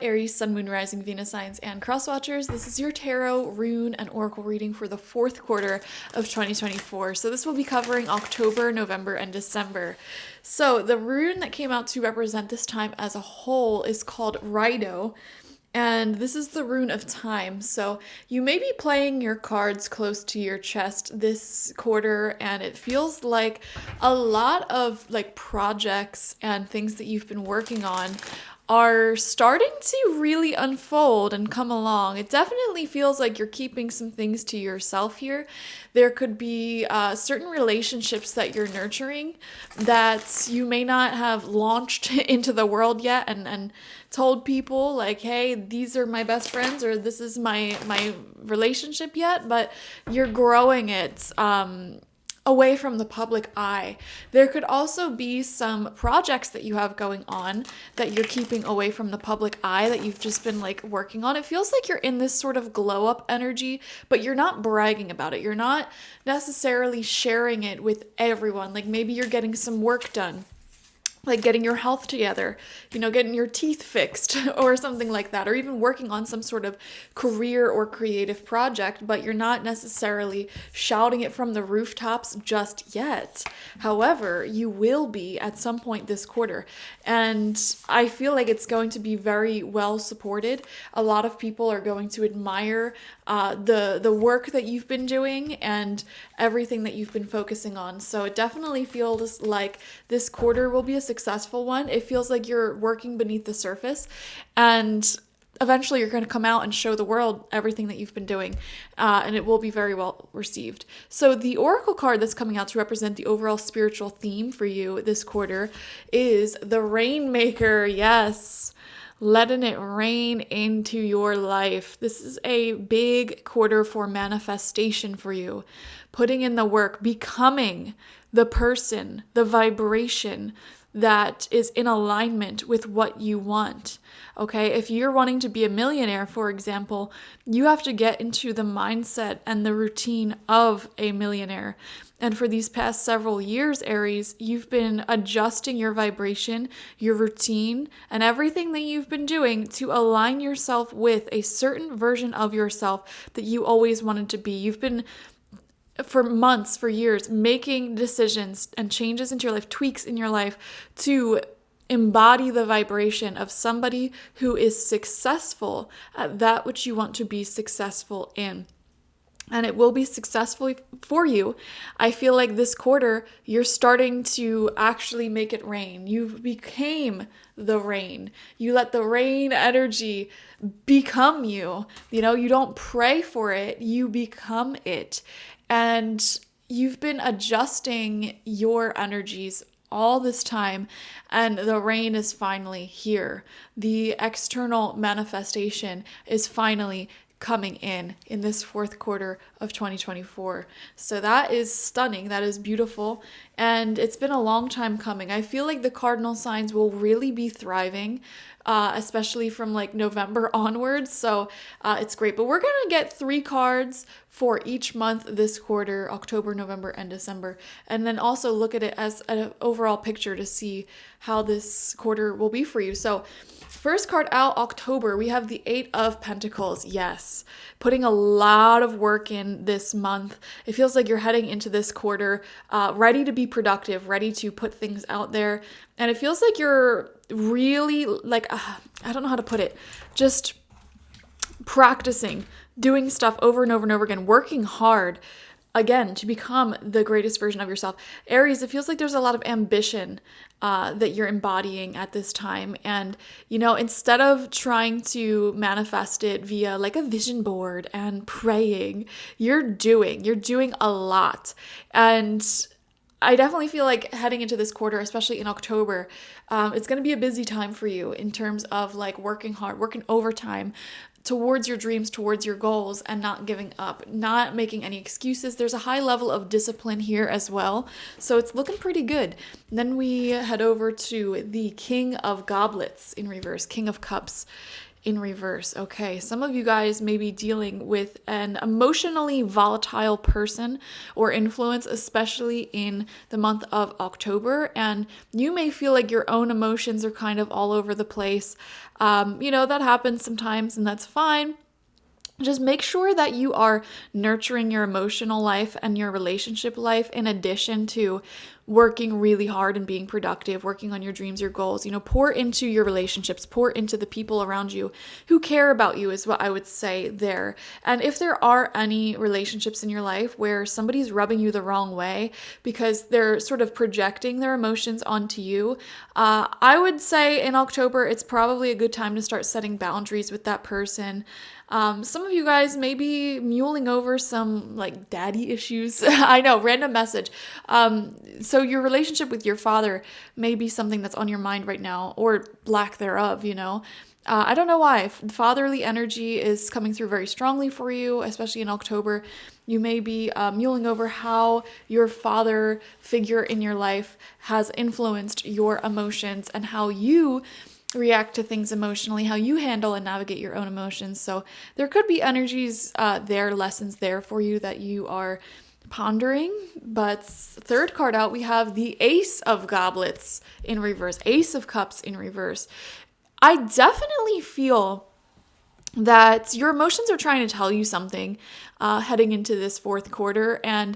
Aries, Sun, Moon, Rising, Venus signs, and cross watchers. This is your tarot, rune, and oracle reading for the fourth quarter of 2024. So this will be covering October, November, and December. So the rune that came out to represent this time as a whole is called Rhino. And this is the rune of time. So you may be playing your cards close to your chest this quarter, and it feels like a lot of like projects and things that you've been working on are starting to really unfold and come along. It definitely feels like you're keeping some things to yourself here. There could be certain relationships that you're nurturing that you may not have launched into the world yet and told people like, hey, these are my best friends or this is my relationship yet, but you're growing it away from the public eye. There could also be some projects that you have going on that you're keeping away from the public eye that you've just been like working on. It feels like you're in this sort of glow up energy, but you're not bragging about it. You're not necessarily sharing it with everyone. Like maybe you're getting some work done, like getting your health together, getting your teeth fixed or something like that, or even working on some sort of career or creative project, but you're not necessarily shouting it from the rooftops just yet. However, you will be at some point this quarter, and I feel like it's going to be very well supported. A lot of people are going to admire the work that you've been doing and everything that you've been focusing on. So it definitely feels like this quarter will be a successful one. It feels like you're working beneath the surface, and eventually you're going to come out and show the world everything that you've been doing, and it will be very well received. So the oracle card that's coming out to represent the overall spiritual theme for you this quarter is the Rainmaker. Yes, letting it rain into your life. This is a big quarter for manifestation for you, putting in the work, becoming the person, the vibration that is in alignment with what you want. Okay, if you're wanting to be a millionaire, for example, you have to get into the mindset and the routine of a millionaire. And for these past several years, Aries, you've been adjusting your vibration, your routine, and everything that you've been doing to align yourself with a certain version of yourself that you always wanted to be. You've been for months, for years, making decisions and changes into your life, tweaks in your life to embody the vibration of somebody who is successful at that which you want to be successful in. And it will be successful for you. I feel like this quarter, you're starting to actually make it rain. You became the rain. You let the rain energy become you. You don't pray for it, you become it. And you've been adjusting your energies all this time, and the rain is finally here. The external manifestation is finally coming in this fourth quarter of 2024. So that is stunning. That is beautiful. And it's been a long time coming. I feel like the cardinal signs will really be thriving, especially from like November onwards. So it's great. But we're going to get 3 cards for each month this quarter, October, November, and December. And then also look at it as an overall picture to see how this quarter will be for you. So first card out, October, we have the 8 of Pentacles. Yes, putting a lot of work in this month. It feels like you're heading into this quarter ready to be productive, ready to put things out there. And it feels like you're really like, I don't know how to put it, just practicing, doing stuff over and over and over again, working hard, again, to become the greatest version of yourself. Aries, it feels like there's a lot of ambition that you're embodying at this time. And, instead of trying to manifest it via like a vision board and praying, you're doing a lot. And I definitely feel like heading into this quarter, especially in October, it's going to be a busy time for you in terms of like working hard, working overtime towards your dreams, towards your goals, and not giving up, not making any excuses. There's a high level of discipline here as well. So it's looking pretty good. And then we head over to the King of Goblets in reverse, King of Cups. in reverse. Okay, some of you guys may be dealing with an emotionally volatile person or influence, especially in the month of October, and you may feel like your own emotions are kind of all over the place. That happens sometimes, and that's fine. Just make sure that you are nurturing your emotional life and your relationship life in addition to working really hard and being productive, working on your dreams, your goals. Pour into your relationships, pour into the people around you who care about you is what I would say there. And if there are any relationships in your life where somebody's rubbing you the wrong way because they're sort of projecting their emotions onto you, I would say in October, it's probably a good time to start setting boundaries with that person. Some of you guys may be mulling over some like daddy issues. I know, random message. So your relationship with your father may be something that's on your mind right now, or lack thereof, I don't know why. Fatherly energy is coming through very strongly for you, especially in October. You may be mulling over how your father figure in your life has influenced your emotions and how you react to things emotionally, how you handle and navigate your own emotions. So there could be energies lessons there for you that you are pondering. But third card out, we have the Ace of Goblets in reverse, Ace of Cups in reverse. I definitely feel that your emotions are trying to tell you something heading into this fourth quarter. And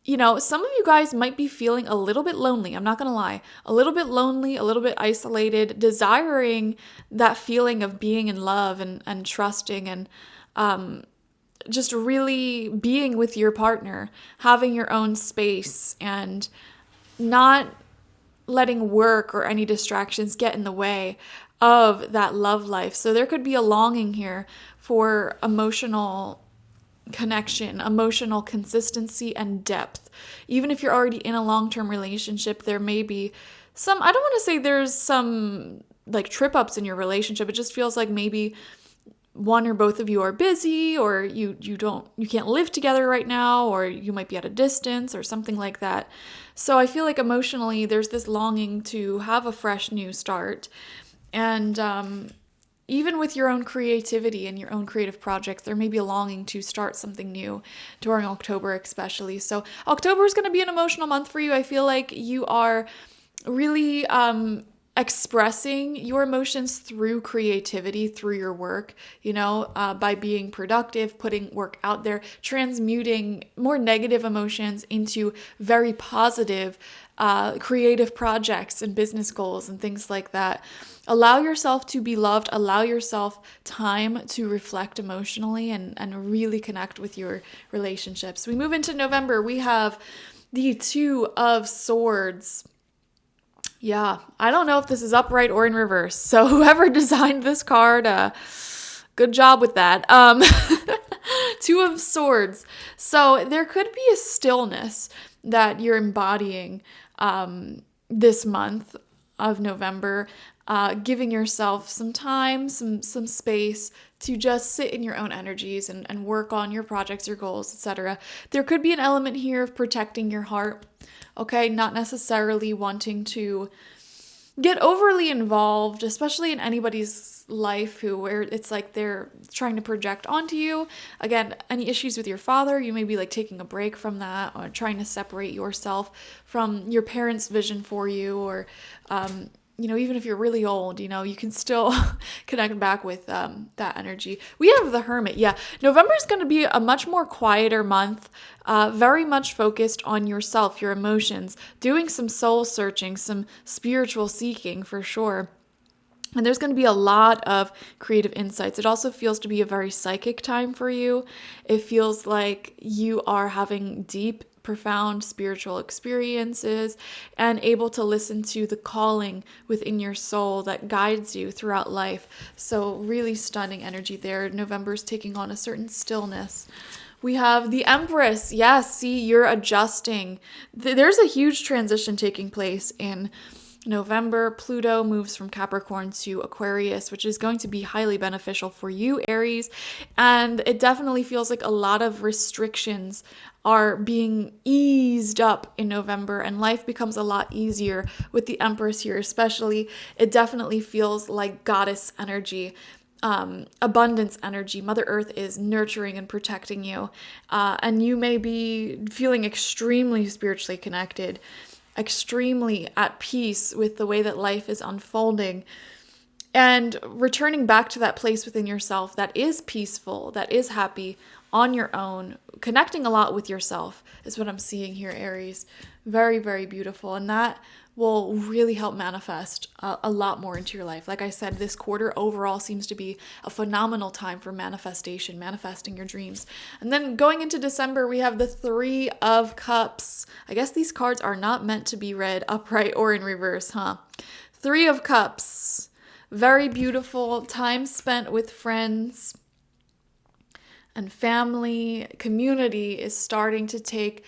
some of you guys might be feeling a little bit lonely. I'm not going to lie. A little bit lonely, a little bit isolated, desiring that feeling of being in love and trusting and just really being with your partner, having your own space and not letting work or any distractions get in the way of that love life. So there could be a longing here for emotional connection, emotional consistency, and depth. Even if you're already in a long-term relationship, there may be some, I don't want to say there's some like trip ups in your relationship. It just feels like maybe one or both of you are busy, or you can't live together right now, or you might be at a distance or something like that. So I feel like emotionally there's this longing to have a fresh new start. And even with your own creativity and your own creative projects, there may be a longing to start something new during October especially. So October is going to be an emotional month for you. I feel like you are really expressing your emotions through creativity, through your work, by being productive, putting work out there, transmuting more negative emotions into very positive creative projects and business goals and things like that. Allow yourself to be loved. Allow yourself time to reflect emotionally and really connect with your relationships. We move into November. We have the Two of Swords. Yeah, I don't know if this is upright or in reverse. So whoever designed this card, good job with that. Two of Swords. So there could be a stillness that you're embodying this month of November, giving yourself some time, some space to just sit in your own energies and work on your projects, your goals, etc. There could be an element here of protecting your heart, okay? Not necessarily wanting to get overly involved, especially in anybody's life where it's like they're trying to project onto you. Again, any issues with your father, you may be like taking a break from that or trying to separate yourself from your parents' vision for you, or even if you're really old, you can still connect back with that energy. We have the Hermit. Yeah, November is going to be a much more quieter month, very much focused on yourself, your emotions, doing some soul searching, some spiritual seeking for sure. And there's going to be a lot of creative insights. It also feels to be a very psychic time for you. It feels like you are having deep, profound spiritual experiences and able to listen to the calling within your soul that guides you throughout life. So really stunning energy there. November's taking on a certain stillness. We have the Empress. Yes, see, you're adjusting. There's a huge transition taking place in November. Pluto moves from Capricorn to Aquarius, which is going to be highly beneficial for you, Aries. And it definitely feels like a lot of restrictions are being eased up in November, and life becomes a lot easier with the Empress here especially. It definitely feels like goddess energy. abundance energy. Mother Earth is nurturing and protecting you. And you may be feeling extremely spiritually connected, extremely at peace with the way that life is unfolding. And returning back to that place within yourself that is peaceful, that is happy on your own, connecting a lot with yourself is what I'm seeing here, Aries. Very, very beautiful. And that will really help manifest a lot more into your life. Like I said, this quarter overall seems to be a phenomenal time for manifestation, manifesting your dreams. And then going into December, we have the Three of Cups. I guess these cards are not meant to be read upright or in reverse, huh? Three of Cups. Very beautiful time spent with friends and family. Community is starting to take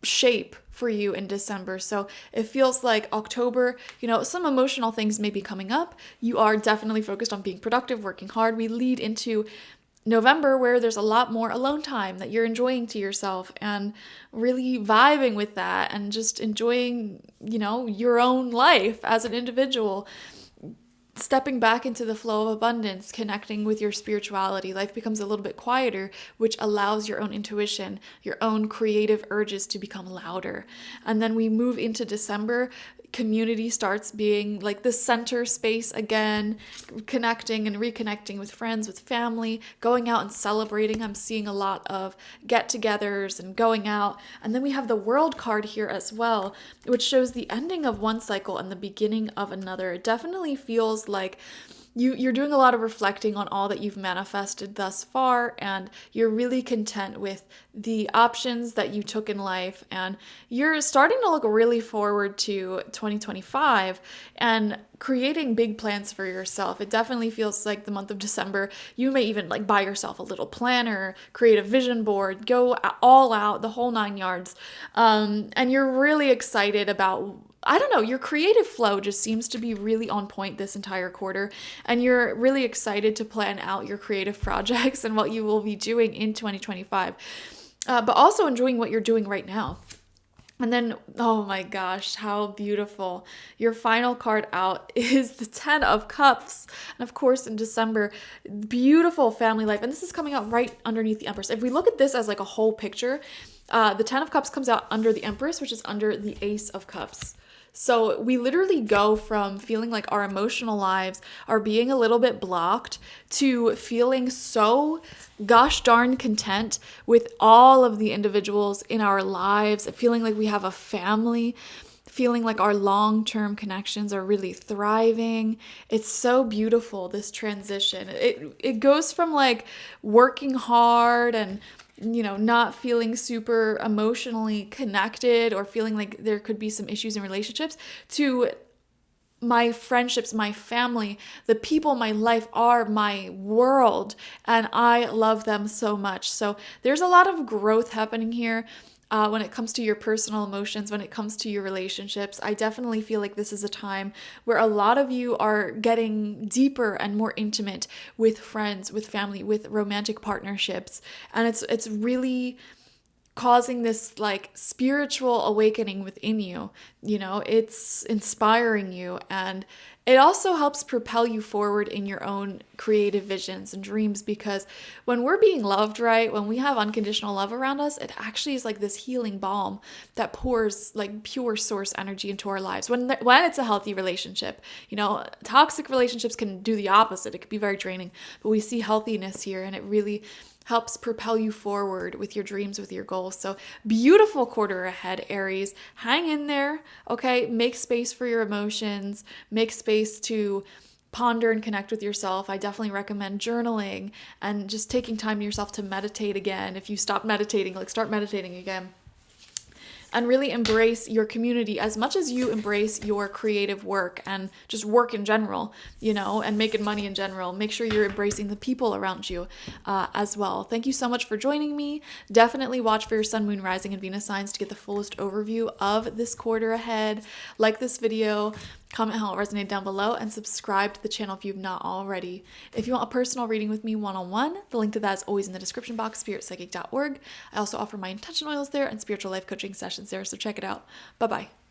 shape for you in December. So it feels like October, some emotional things may be coming up. You are definitely focused on being productive, working hard. We lead into November where there's a lot more alone time that you're enjoying to yourself and really vibing with that and just enjoying, your own life as an individual. Stepping back into the flow of abundance, connecting with your spirituality, life becomes a little bit quieter, which allows your own intuition, your own creative urges to become louder. And then we move into December, community starts being like the center space again, connecting and reconnecting with friends, with family, going out and celebrating. I'm seeing a lot of get-togethers and going out. And then we have the World card here as well, which shows the ending of one cycle and the beginning of another. It definitely feels like you're doing a lot of reflecting on all that you've manifested thus far, and you're really content with the options that you took in life, and you're starting to look really forward to 2025 and creating big plans for yourself. It definitely feels like the month of December, you may even buy yourself a little planner, create a vision board, go all out, the whole 9 yards. And you're really excited about, your creative flow just seems to be really on point this entire quarter. And you're really excited to plan out your creative projects and what you will be doing in 2025. But also enjoying what you're doing right now. And then, oh my gosh, how beautiful. Your final card out is the 10 of Cups. And of course, in December, beautiful family life. And this is coming out right underneath the Empress. If we look at this as a whole picture, the 10 of Cups comes out under the Empress, which is under the Ace of Cups. So we literally go from feeling like our emotional lives are being a little bit blocked to feeling so gosh darn content with all of the individuals in our lives, feeling like we have a family, feeling like our long-term connections are really thriving. It's so beautiful, this transition. It goes from working hard and not feeling super emotionally connected or feeling like there could be some issues in relationships to my friendships, my family, the people in my life are my world, and I love them so much. So there's a lot of growth happening here. When it comes to your personal emotions, when it comes to your relationships, I definitely feel like this is a time where a lot of you are getting deeper and more intimate with friends, with family, with romantic partnerships. And it's really causing this spiritual awakening within you. It's inspiring you, and it also helps propel you forward in your own creative visions and dreams, because when we're being loved right, when we have unconditional love around us, it actually is like this healing balm that pours pure source energy into our lives when it's a healthy relationship. Toxic relationships can do the opposite. It could be very draining, but we see healthiness here, and it really helps propel you forward with your dreams, with your goals. So beautiful quarter ahead, Aries. Hang in there, okay? Make space for your emotions. Make space to ponder and connect with yourself. I definitely recommend journaling and just taking time to yourself to meditate again. If you stop meditating, start meditating again. And really embrace your community as much as you embrace your creative work and just work in general, and making money in general. Make sure you're embracing the people around you as well. Thank you so much for joining me. Definitely watch for your sun, moon, rising, and Venus signs to get the fullest overview of this quarter ahead. Like this video, comment how it resonated down below, and subscribe to the channel if you've not already. If you want a personal reading with me one-on-one, the link to that is always in the description box, spiritpsychic.org. I also offer my intention oils there and spiritual life coaching sessions there, so check it out. Bye-bye.